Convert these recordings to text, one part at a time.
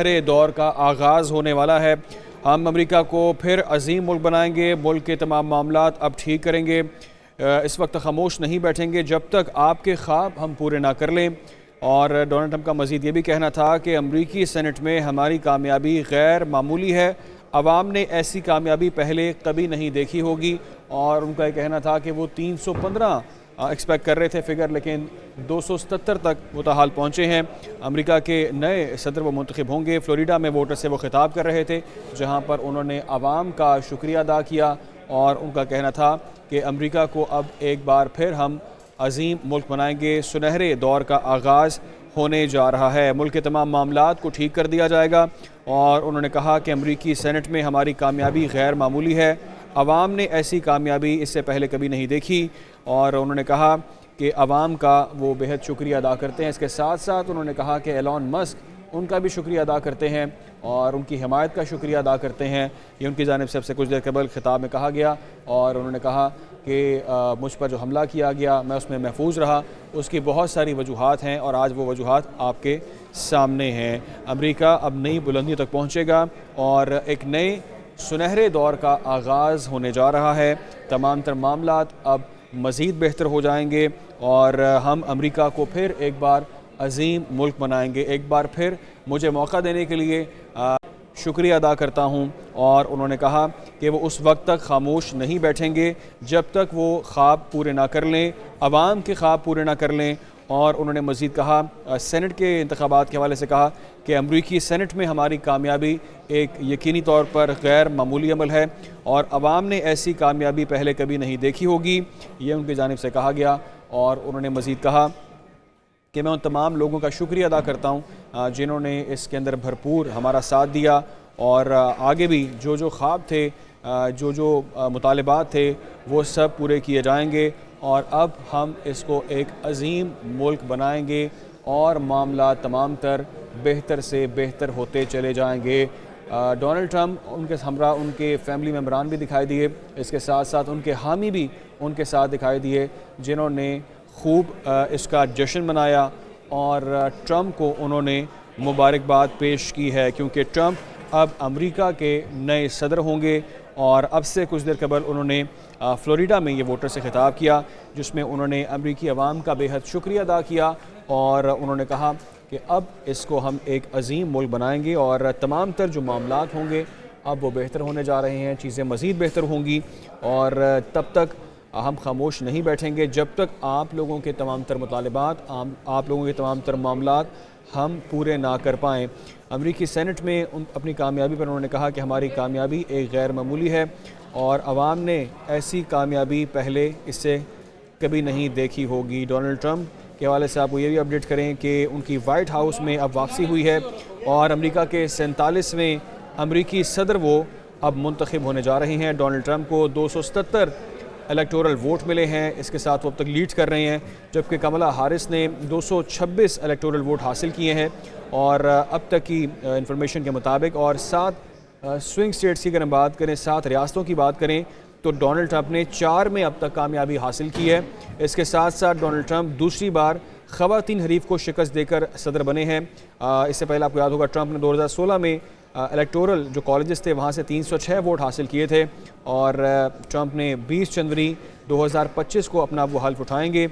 सुनहरे दौर का आगाज़ होने वाला है। हम अमेरिका को फिर अजीम मुल्क बनाएंगे, मुल्क के तमाम मामलात अब ठीक करेंगे। इस वक्त खामोश नहीं बैठेंगे जब तक आपके ख्वाब हम पूरे ना कर लें। और डोनाल्ड ट्रंप का मज़ीद ये भी कहना था कि अमरीकी सेनेट में हमारी कामयाबी गैर मामूली है। अवाम ने ऐसी कामयाबी पहले कभी नहीं देखी होगी। और उनका ये कहना था कि वो 315 एक्सपेक्ट कर रहे थे फिगर, लेकिन 277 तक वो ताहाल पहुँचे हैं। अमेरिका के नए सदर वो मुंतखब होंगे। फ्लोरिडा में वोटर से वो खिताब कर रहे थे, जहाँ पर उन्होंने आवाम का शुक्रिया अदा किया और उनका कहना था कि अमेरिका को अब एक बार फिर हम अजीम मुल्क बनाएंगे। सुनहरे दौर का आगाज़ होने जा रहा है, मुल्क के तमाम मामलात को ठीक कर दिया जाएगा। और उन्होंने कहा कि अमरीकी सेनेट में हमारी कामयाबी गैर मामूली है। अवाम ने ऐसी कामयाबी इससे पहले कभी नहीं देखी। और उन्होंने कहा कि अवाम का वो बेहद शुक्रिया अदा करते हैं। इसके साथ साथ उन्होंने कहा कि एलन मस्क उनका भी शुक्रिया अदा करते हैं और उनकी हिमायत का शुक्रिया अदा करते हैं। ये उनकी जानिब से सबसे कुछ देर कबल खिताब में कहा गया। और उन्होंने कहा कि मुझ पर जो हमला किया गया मैं उसमें महफूज रहा, उसकी बहुत सारी वजूहात हैं और आज वो वजूहात आपके सामने हैं। अमेरिका अब नई बुलंदियों तक पहुँचेगा और एक नए सुनहरे दौर का आगाज़ होने जा रहा है। तमाम तर मामलात अब मज़ीद बेहतर हो जाएंगे और हम अमेरिका को फिर एक बार अजीम मुल्क बनाएंगे। एक बार फिर मुझे मौका देने के लिए शुक्रिया अदा करता हूं। और उन्होंने कहा कि वो उस वक्त तक खामोश नहीं बैठेंगे जब तक वो ख्वाब पूरे ना कर लें, अवाम के ख्वाब पूरे ना कर लें। और उन्होंने मज़ीद कहा, सेनेट के इंतखाबात के हवाले से कहा कि अमरीकी सेनेट में हमारी कामयाबी एक यकीनी तौर पर गैर मामूली अमल है और अवाम ने ऐसी कामयाबी पहले कभी नहीं देखी होगी। ये उनकी जानिब से कहा गया। और उन्होंने मज़ीद कहा कि मैं उन तमाम लोगों का शुक्रिया अदा करता हूँ जिन्होंने इसके अंदर भरपूर हमारा साथ दिया और आगे भी जो जो ख्वाब थे, जो जो मुतालिबात थे, वो सब पूरे किए जाएंगे। और अब हम इसको एक अजीम मुल्क बनाएंगे और मामला तमाम तर बेहतर से बेहतर होते चले जाएंगे। डोनाल्ड ट्रंप उनके हमरा उनके फैमिली मेम्बरान भी दिखाई दिए, इसके साथ साथ उनके हामी भी उनके साथ दिखाई दिए जिन्होंने खूब इसका जश्न मनाया और ट्रंप को उन्होंने मुबारकबाद पेश की है, क्योंकि ट्रंप अब अमेरिका के नए सदर होंगे। और अब से कुछ देर कबल उन्होंने फ्लोरिडा में ये वोटर से खिताब किया, जिसमें उन्होंने अमेरिकी अवाम का बेहद शुक्रिया अदा किया और उन्होंने कहा कि अब इसको हम एक अजीम मुल्क बनाएंगे और तमाम तर जो मामलात होंगे अब वो बेहतर होने जा रहे हैं, चीज़ें मज़ीद बेहतर होंगी। और तब तक हम खामोश नहीं बैठेंगे जब तक आप लोगों के तमाम तर मुतालिबात, आप लोगों के तमाम तर मामलात हम पूरे ना कर पाएँ। अमरीकी सेनेट में अपनी कामयाबी पर उन्होंने कहा कि हमारी कामयाबी एक गैर मामूली है और अवाम ने ऐसी कामयाबी पहले इससे कभी नहीं देखी होगी। डोनाल्ड ट्रंप के हवाले से आपको ये भी अपडेट करें कि उनकी वाइट हाउस में अब वापसी हुई है और अमेरिका के 47वें अमरीकी सदर वो अब मुंतखब होने जा रहे हैं। डोनाल्ड ट्रंप को 277 इलेक्टोरल वोट मिले हैं, इसके साथ वो अब तक लीड कर रहे हैं, जबकि कमला हारिस ने 226 इलेक्टोरल वोट हासिल किए हैं। और अब तक की इंफॉर्मेशन के मुताबिक और 7 स्विंग स्टेट्स की अगर हम बात करें, 7 रियासतों की बात करें, तो डोनाल्ड ट्रंप ने 4 में अब तक कामयाबी हासिल की है। इसके साथ साथ डोनाल्ड ट्रंप दूसरी बार ख़वातीन हरीफ को शिकस्त देकर सदर बने हैं। इससे पहले आपको याद होगा ट्रंप ने 2016 में इलेक्टोरल जो कॉलेजेस थे वहाँ से 306 वोट हासिल किए थे और ट्रंप ने 20 जनवरी 2025 को अपना वो हल्फ उठाएंगे।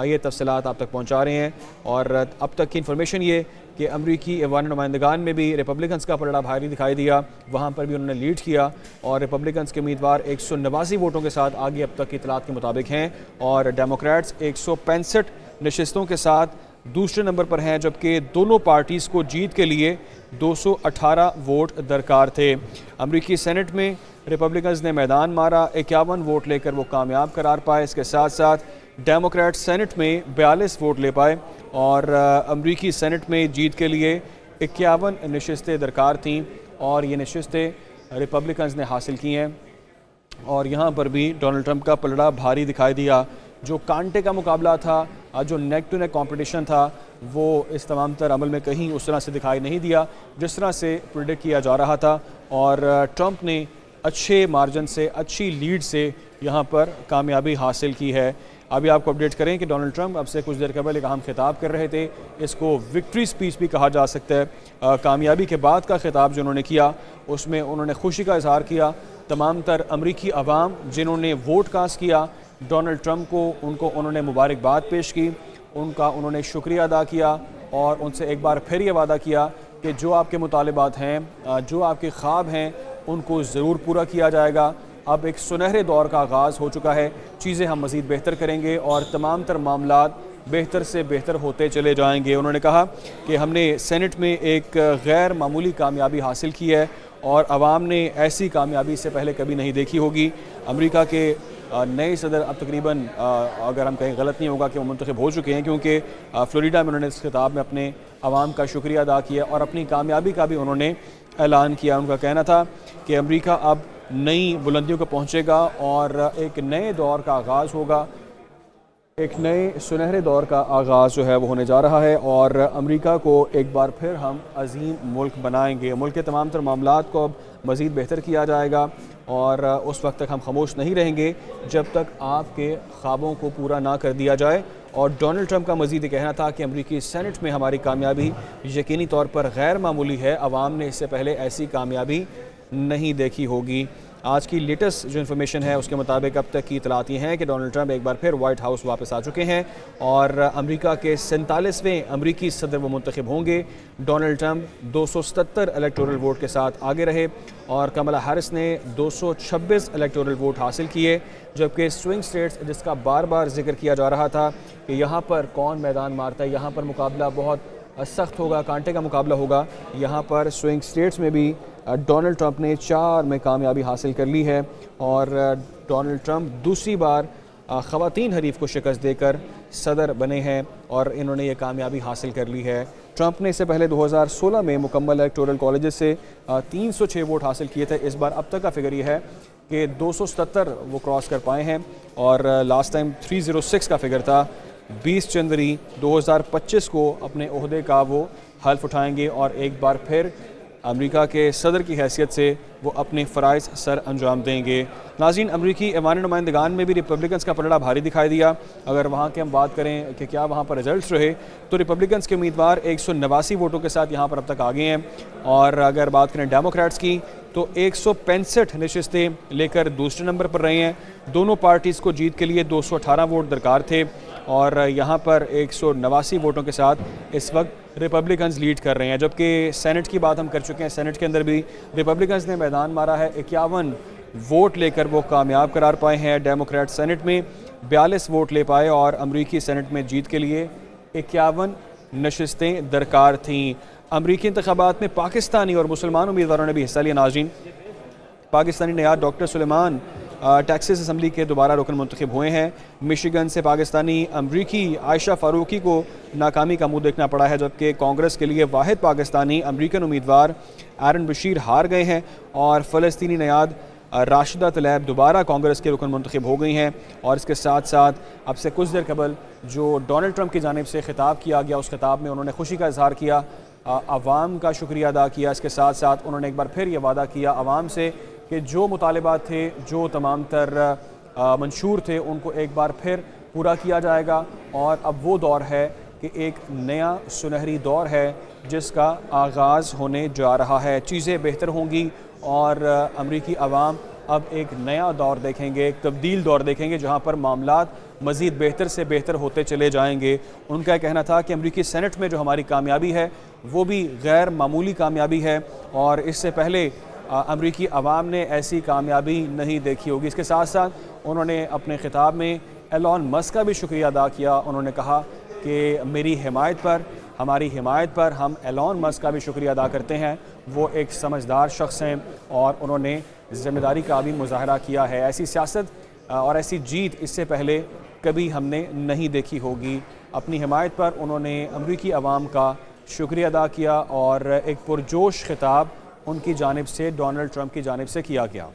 ये तफसीलात आप तक पहुँचा रहे हैं। और अब तक की इन्फॉर्मेशन ये कि अमरीकी ऐवान नुमाइंदगान में भी रिपब्लिकन्स का पलड़ा भारी दिखाई दिया, वहाँ पर भी उन्होंने लीड किया और रिपब्लिकन्स के उम्मीदवार 189 वोटों के साथ आगे अब तक की इतलात के मुताबिक हैं और डेमोक्रेट्स 165 नशिस्तों के साथ दूसरे नंबर पर हैं, जबकि दोनों पार्टीज़ को जीत के लिए 218 वोट दरकार थे। अमरीकी सेनेट में रिपब्लिकन्स ने मैदान मारा, 51 वोट लेकर वो कामयाब करार पाए। इसके साथ साथ डेमोक्रेट सेनेट में 42 वोट ले पाए और अमरीकी सेनेट में जीत के लिए 51 नशिस्तें दरकार थीं और ये नशिस्तें रिपब्लिकन्स ने हासिल की हैं। और यहाँ पर भी डोनाल्ड ट्रंप का पलड़ा भारी दिखाई दिया। जो कांटे का मुकाबला था, जो नेक टू नेक कंपटीशन था, वो इस तमाम तर अमल में कहीं उस तरह से दिखाई नहीं दिया जिस तरह से प्रेडिक्ट किया जा रहा था। और ट्रंप ने अच्छे मार्जिन से, अच्छी लीड से यहाँ पर कामयाबी हासिल की है। अभी आपको अपडेट करें कि डोनाल्ड ट्रंप अब से कुछ देर कबल एक अहम खिताब कर रहे थे। इसको विक्ट्री स्पीच भी कहा जा सकता है। कामयाबी के बाद का खिताब जो उन्होंने किया उसमें उन्होंने खुशी का इजहार किया। तमाम तर अमरीकी अवाम जिन्होंने वोट कास्ट किया डोनाल्ड ट्रंप को, उनको उन्होंने मुबारकबाद पेश की, उनका उन्होंने शुक्रिया अदा किया और उनसे एक बार फिर ये वादा किया कि जो आपके मुतालिबात हैं, जो आपके ख्वाब हैं, उनको ज़रूर पूरा किया जाएगा। अब एक सुनहरे दौर का आगाज़ हो चुका है, चीज़ें हम मज़ीद बेहतर करेंगे और तमाम तर मामलात बेहतर से बेहतर होते चले जाएंगे। उन्होंने कहा कि हमने सेनेट में एक गैर मामूली कामयाबी हासिल की है और आवाम ने ऐसी कामयाबी से पहले कभी नहीं देखी होगी। अमेरिका के नए सदर अब तकरीबन अगर हम कहीं गलत नहीं होगा कि वो मुंतखब हो चुके हैं, क्योंकि फ्लोरिडा में उन्होंने इस खिताब में अपने आवाम का शुक्रिया अदा किया और अपनी कामयाबी का भी उन्होंने ऐलान किया। उनका कहना था कि अमेरिका अब नई बुलंदियों को पहुंचेगा और एक नए दौर का आगाज़ होगा, एक नए सुनहरे दौर का आगाज़ जो है वो होने जा रहा है और अमेरिका को एक बार फिर हम अजीम मुल्क बनाएंगे। मुल्क के तमाम तर मामलात को अब मज़ीद बेहतर किया जाएगा और उस वक्त तक हम खामोश नहीं रहेंगे जब तक आपके ख्वाबों को पूरा ना कर दिया जाए। और डोनाल्ड ट्रंप का मज़ीद कहना था कि अमरीकी सेनेट में हमारी कामयाबी यकीनी तौर पर गैर मामूली है, आवाम ने इससे पहले ऐसी कामयाबी नहीं देखी होगी। आज की लेटेस्ट जो इन्फॉर्मेशन है उसके मुताबिक अब तक की इतलात ये हैं कि डोनाल्ड ट्रंप एक बार फिर वाइट हाउस वापस आ चुके हैं और अमेरिका के 47वें अमरीकी सदर वो मुंतखब होंगे। डोनाल्ड ट्रंप 277 इलेक्टोरल वोट के साथ आगे रहे और कमला हैरिस ने 226 इलेक्टोरल वोट हासिल किए, जबकि स्विंग स्टेट्स जिसका बार बार जिक्र किया जा रहा था कि यहाँ पर कौन मैदान मारता है, यहाँ पर मुकाबला बहुत सख्त होगा, कांटे का मुकाबला होगा, यहाँ पर स्विंग स्टेट्स में भी डोनाल्ड ट्रंप ने 4 में कामयाबी हासिल कर ली है और डोनाल्ड ट्रंप दूसरी बार ख़वातीन हरीफ को शिकस्त देकर सदर बने हैं और इन्होंने ये कामयाबी हासिल कर ली है। ट्रंप ने इससे पहले 2016 में मुकम्मल इलेक्टोरल कॉलेज से 306 वोट हासिल किए थे। इस बार अब तक का फिगर ये है कि 277 वो क्रॉस कर पाए हैं और लास्ट टाइम 306 का फिगर था। 20 जनवरी 2025 को अपने ओहदे का वो हल्फ उठाएंगे और एक बार फिर अमेरिका के सदर की हैसियत से वो अपने फ़राइज़ सर अंजाम देंगे। नाज़रीन, अमरीकी ऐवान नुमाइंदगान में भी रिपब्लिकन्स का पलड़ा भारी दिखाई दिया। अगर वहाँ की हम बात करें कि क्या वहाँ पर रिजल्ट्स रहे तो रिपब्लिकन्स के उम्मीदवार 189 वोटों के साथ यहाँ पर अब तक आ गए हैं और अगर बात करें डेमोक्रेट्स की तो 165 नशिस्तें लेकर दूसरे नंबर पर रहे हैं। दोनों पार्टीज़ को जीत के लिए 218 वोट दरकार थे और यहाँ पर 189 वोटों के साथ इस वक्त रिपब्लिकन्स लीड कर रहे हैं। जबकि सेनेट की बात हम कर चुके हैं, सेनेट के अंदर भी रिपब्लिकन्स ने मैदान मारा है, 51 वोट लेकर वो कामयाब करार पाए हैं। डेमोक्रेट सेनेट में 42 वोट ले पाए और अमरीकी सेनेट में जीत के लिए 51 नशिस्तें दरकार थीं। अमरीकी इंतखाबात में पाकिस्तानी और मुसलमान उम्मीदवारों ने भी हिस्सा लिया। नाज़रीन, पाकिस्तानी नयाद डॉक्टर सुलेमान टेक्सास असम्बली के दोबारा रुकन मुंतखब हुए हैं। मिशिगन से पाकिस्तानी अमरीकी आयशा फ़ारूकी को नाकामी का मुँह देखना पड़ा है, जबकि कांग्रेस के लिए वाहिद पाकिस्तानी अमरीकन उम्मीदवार एरन बशीर हार गए हैं और फ़लस्तीनी नयाद राशिदा तलैब दोबारा कांग्रेस के रुकन मुंतखब हो गई हैं। और इसके साथ साथ अब से कुछ देर कबल जो डोनाल्ड ट्रंप की जानिब से खिताब किया गया, उस खिताब में उन्होंने खुशी का इजहार किया, आवाम का शुक्रिया अदा किया। इसके साथ साथ उन्होंने एक बार फिर ये वादा किया आवाम से कि जो मुतालिबात थे, जो तमाम तर मंशूर थे, उनको एक बार फिर पूरा किया जाएगा। और अब वो दौर है कि एक नया सुनहरी दौर है जिसका आगाज़ होने जा रहा है। चीज़ें बेहतर होंगी और अमरीकी अवाम अब एक नया दौर देखेंगे, एक तब्दील दौर देखेंगे जहाँ पर मामलात मज़ीद बेहतर से बेहतर होते चले जाएंगे। उनका कहना था कि अमरीकी सेनेट में जो हमारी कामयाबी है वो भी गैर मामूली कामयाबी है और इससे पहले अमरीकी अवाम ने ऐसी कामयाबी नहीं देखी होगी। इसके साथ साथ उन्होंने अपने खिताब में एलॉन मस्क का भी शुक्रिया अदा किया। उन्होंने कहा कि मेरी हिमायत पर, हमारी हिमायत पर हम एलॉन मस्क का भी शुक्रिया अदा करते हैं। वो एक समझदार शख्स हैं और उन्होंने ज़िम्मेदारी का भी मुजाहरा किया है। ऐसी सियासत और ऐसी जीत इससे पहले कभी हमने नहीं देखी होगी। अपनी हिमायत पर उन्होंने अमरीकी अवाम का शुक्रिया अदा किया और एक पुरजोश खिताब उनकी जानिब से, डोनाल्ड ट्रंप की जानिब से किया गया।